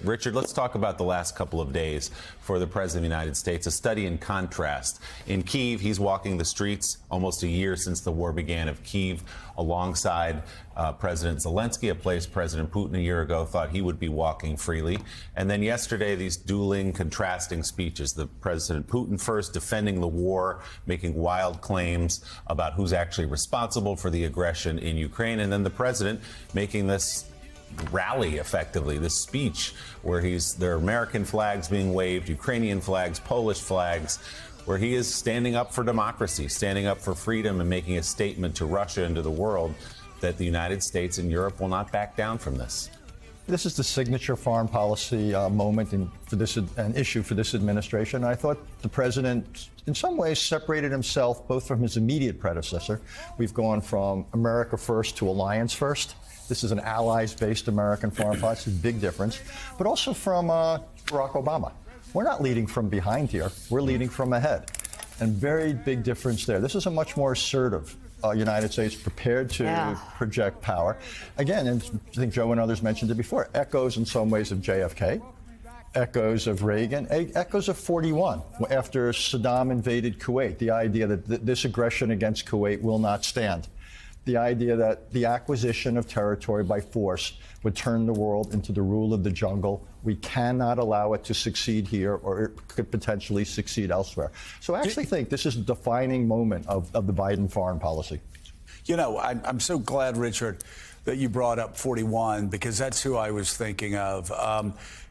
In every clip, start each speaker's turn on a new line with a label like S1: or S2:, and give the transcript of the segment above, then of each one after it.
S1: Richard, let's talk about the last couple of days for the President of the United States. A study in contrast. In Kyiv, he's walking the streets almost a year since the war began of Kyiv alongside President Zelensky, a place President Putin a year ago thought he would be walking freely. And then yesterday, these dueling, contrasting speeches. The President Putin first defending the war, making wild claims about who's actually responsible for the aggression in Ukraine. And then the president making this rally, effectively, this speech where there are American flags being waved, Ukrainian flags, Polish flags, where he is standing up for democracy, standing up for freedom, and making a statement to Russia and to the world that the United States and Europe will not back down from this.
S2: This is the signature foreign policy moment an issue for this administration. I thought the president, in some ways, separated himself both from his immediate predecessor. We've gone from America first to alliance first. This is an allies-based American foreign policy, big difference. But also from Barack Obama. We're not leading from behind here. We're leading from ahead. And very big difference there. This is a much more assertive United States prepared to project power. Again, and I think Joe and others mentioned it before, echoes in some ways of JFK, echoes of Reagan, echoes of 41, after Saddam invaded Kuwait. The idea that this aggression against Kuwait will not stand. The idea that the acquisition of territory by force would turn the world into the rule of the jungle. We cannot allow it to succeed here, or it could potentially succeed elsewhere. So I actually think this is a defining moment of the Biden foreign policy.
S3: You know, I'm so glad, Richard, that you brought up 41, because that's who I was thinking of.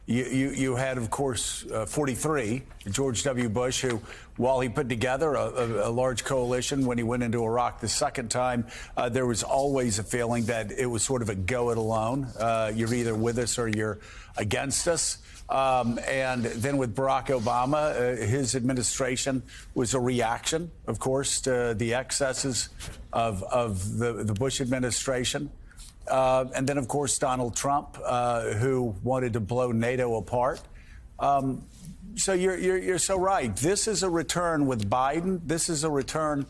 S3: You had, of course, 43, George W. Bush, who, while he put together a large coalition when he went into Iraq the second time, there was always a feeling that it was sort of a go it alone. You're either with us or you're against us. And then with Barack Obama, his administration was a reaction, of course, to the excesses of the Bush administration. And then, of course, Donald Trump, who wanted to blow NATO apart. So you're so right. This is a return with Biden. This is a return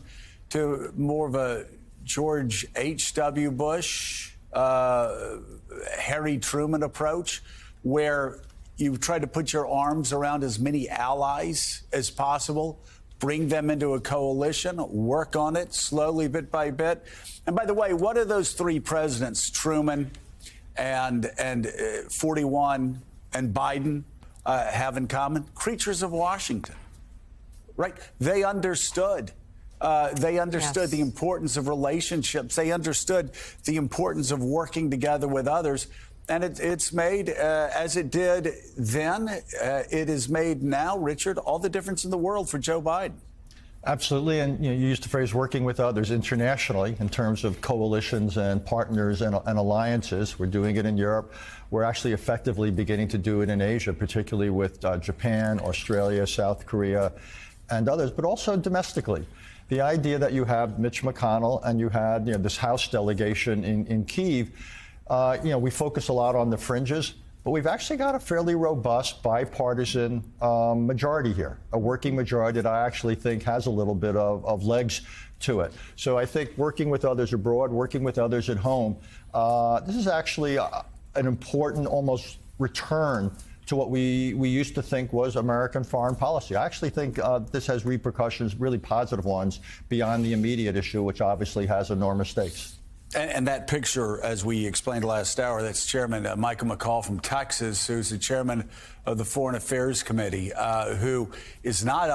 S3: to more of a George H.W. Bush, Harry Truman approach, where you try to put your arms around as many allies as possible, bring them into a coalition, work on it slowly, bit by bit. And by the way, what do those three presidents, Truman and 41 and Biden, have in common? Creatures of Washington, right? They understood. The importance of relationships. They understood the importance of working together with others. And it's made, as it did then, it is made now, Richard, all the difference in the world for Joe Biden.
S2: Absolutely. And you used the phrase working with others internationally in terms of coalitions and partners and alliances. We're doing it in Europe. We're actually effectively beginning to do it in Asia, particularly with Japan, Australia, South Korea, and others, but also domestically. The idea that you have Mitch McConnell and you had this House delegation in Kyiv. We focus a lot on the fringes, but we've actually got a fairly robust bipartisan majority here, a working majority that I actually think has a little bit of legs to it. So I think working with others abroad, working with others at home, this is actually an important almost return to what we used to think was American foreign policy. I actually think this has repercussions, really positive ones, beyond the immediate issue, which obviously has enormous stakes.
S3: And that picture, as we explained last hour, that's Chairman Michael McCaul from Texas, who's the chairman of the Foreign Affairs Committee, who is not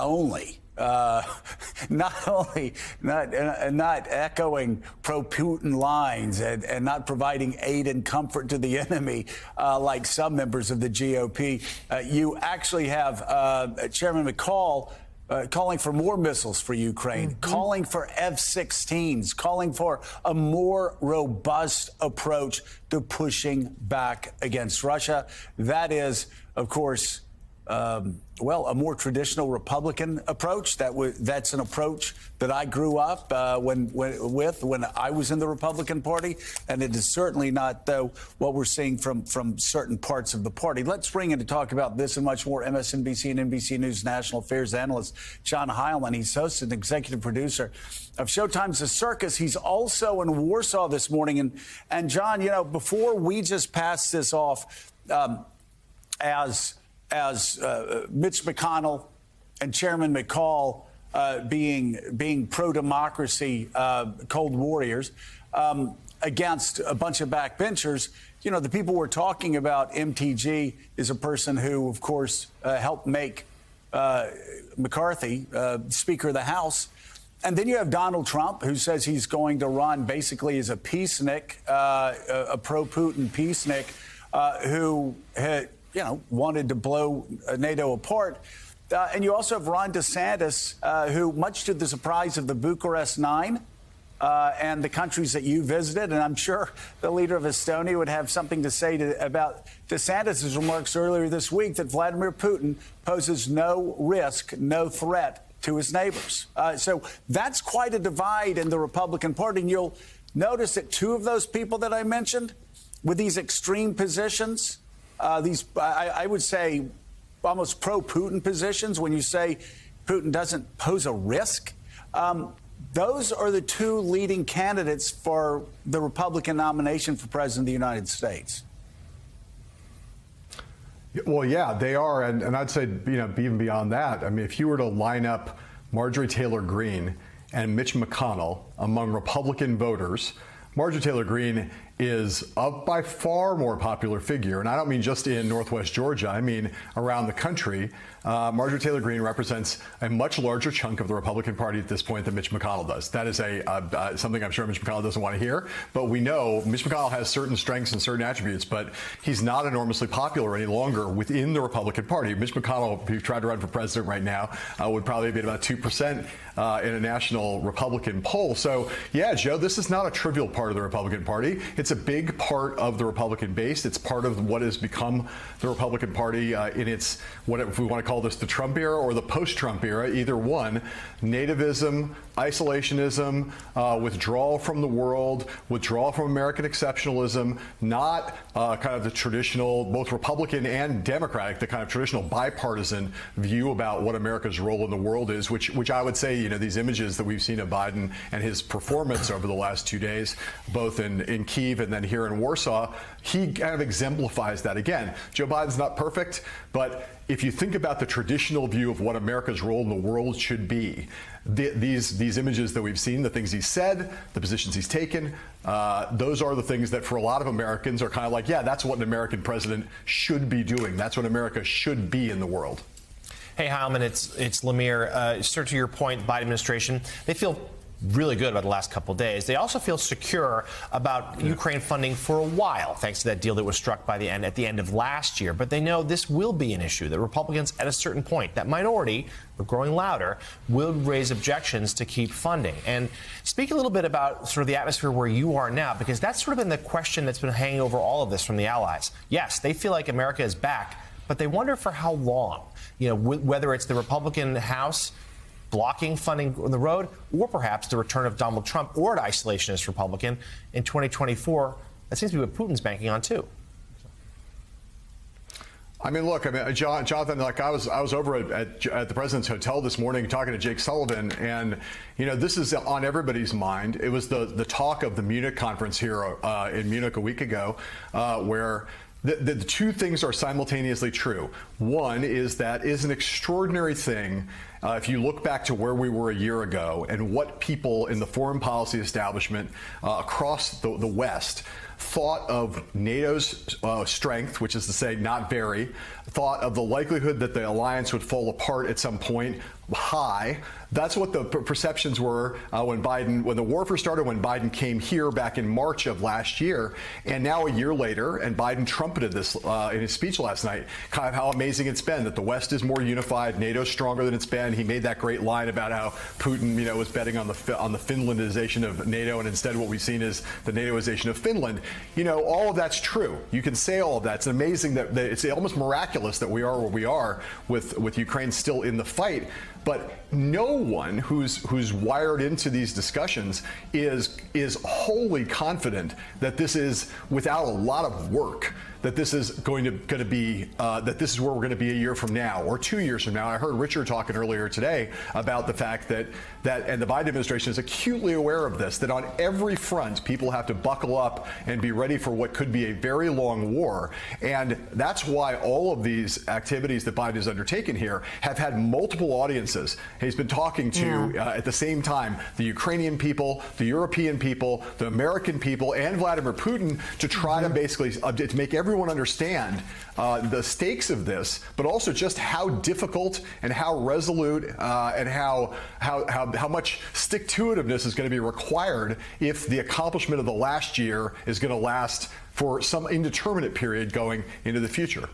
S3: echoing pro-Putin lines and not providing aid and comfort to the enemy like some members of the GOP. You actually have Chairman McCaul calling for more missiles for Ukraine, calling for F-16s, calling for a more robust approach to pushing back against Russia. That is, of course, a more traditional Republican approach. That's an approach that I grew up when I was in the Republican Party, and it is certainly not, though, what we're seeing from certain parts of the party. Let's bring in to talk about this and much more MSNBC and NBC News national affairs analyst John Heilemann. He's host and executive producer of Showtime's The Circus. He's also in Warsaw this morning. And John, before we just pass this off, as Mitch McConnell and Chairman McCall being pro-democracy cold warriors against a bunch of backbenchers. You know, the people we're talking about, MTG, is a person who, of course, helped make McCarthy Speaker of the House. And then you have Donald Trump, who says he's going to run basically as a peacenik, a pro-Putin peacenik, who had, wanted to blow NATO apart. And you also have Ron DeSantis, who, much to the surprise of the Bucharest Nine and the countries that you visited, and I'm sure the leader of Estonia would have something to say about DeSantis' remarks earlier this week that Vladimir Putin poses no risk, no threat to his neighbors. So that's quite a divide in the Republican Party. And you'll notice that two of those people that I mentioned with these extreme positions, I would say almost pro-Putin positions, when you say Putin doesn't pose a risk, those are the two leading candidates for the Republican nomination for President of the United States.
S4: Well, yeah, they are. And I'd say, even beyond that, I mean, if you were to line up Marjorie Taylor Greene and Mitch McConnell among Republican voters, Marjorie Taylor Greene is a by far more popular figure. And I don't mean just in Northwest Georgia. I mean around the country. Marjorie Taylor Greene represents a much larger chunk of the Republican Party at this point than Mitch McConnell does. That is something I'm sure Mitch McConnell doesn't want to hear. But we know Mitch McConnell has certain strengths and certain attributes, but he's not enormously popular any longer within the Republican Party. Mitch McConnell, if he tried to run for president right now, would probably be at about 2% in a national Republican poll. So, yeah, Joe, this is not a trivial part of the Republican Party. It's a big part of the Republican base. It's part of what has become the Republican Party in its, what if we want to call this, the Trump era or the post-Trump era, either one. Nativism, isolationism, withdrawal from the world, withdrawal from American exceptionalism, not kind of the traditional, both Republican and Democratic, the kind of traditional bipartisan view about what America's role in the world is, which I would say, these images that we've seen of Biden and his performance over the last 2 days, both in Kyiv and then here in Warsaw, he kind of exemplifies that again. Joe Biden's not perfect, but if you think about the traditional view of what America's role in the world should be, these images that we've seen, the things he's said, the positions he's taken, those are the things that for a lot of Americans are kind of like, yeah, that's what an American president should be doing. That's what America should be in the world.
S5: Hey, Heilman, it's Lemire. Sir, to your point, Biden administration, they feel really good about the last couple of days. They also feel secure about Ukraine funding for a while, thanks to that deal that was struck at the end of last year. But they know this will be an issue, that Republicans at a certain point, that minority, but growing louder, will raise objections to keep funding. And speak a little bit about sort of the atmosphere where you are now, because that's sort of been the question that's been hanging over all of this from the allies. Yes, they feel like America is back, but they wonder for how long. Whether it's the Republican House blocking funding on the road, or perhaps the return of Donald Trump or an isolationist Republican in 2024. That seems to be what Putin's banking on, too.
S4: I mean, look, Jonathan, like I was over at the President's Hotel this morning talking to Jake Sullivan, and, this is on everybody's mind. It was the talk of the Munich conference here in Munich a week ago, where the two things are simultaneously true. One is that is an extraordinary thing if you look back to where we were a year ago and what people in the foreign policy establishment across the West thought of NATO's strength, which is to say not very, thought of the likelihood that the alliance would fall apart at some point, high. That's what the perceptions were when the war first started, when Biden came here back in March of last year. And now a year later, and Biden trumpeted this in his speech last night, kind of how amazing it's been, that the West is more unified, NATO's stronger than it's been. He made that great line about how Putin, was betting on the Finlandization of NATO, and instead what we've seen is the NATOization of Finland. All of that's true. You can say all of that. It's amazing that it's almost miraculous that we are where we are with Ukraine still in the fight. But no one who's wired into these discussions is wholly confident that this is without a lot of work, that this is going to be that this is where we're going to be a year from now or 2 years from now. I heard Richard talking earlier today about the fact that and the Biden administration is acutely aware of this, that on every front people have to buckle up and be ready for what could be a very long war. And that's why all of these activities that Biden has undertaken here have had multiple audiences. He's been talking to at the same time the Ukrainian people, the European people, the American people, and Vladimir Putin to try to basically to make everyone understand the stakes of this, but also just how difficult and how resolute and how much stick-to-itiveness is going to be required if the accomplishment of the last year is going to last for some indeterminate period going into the future.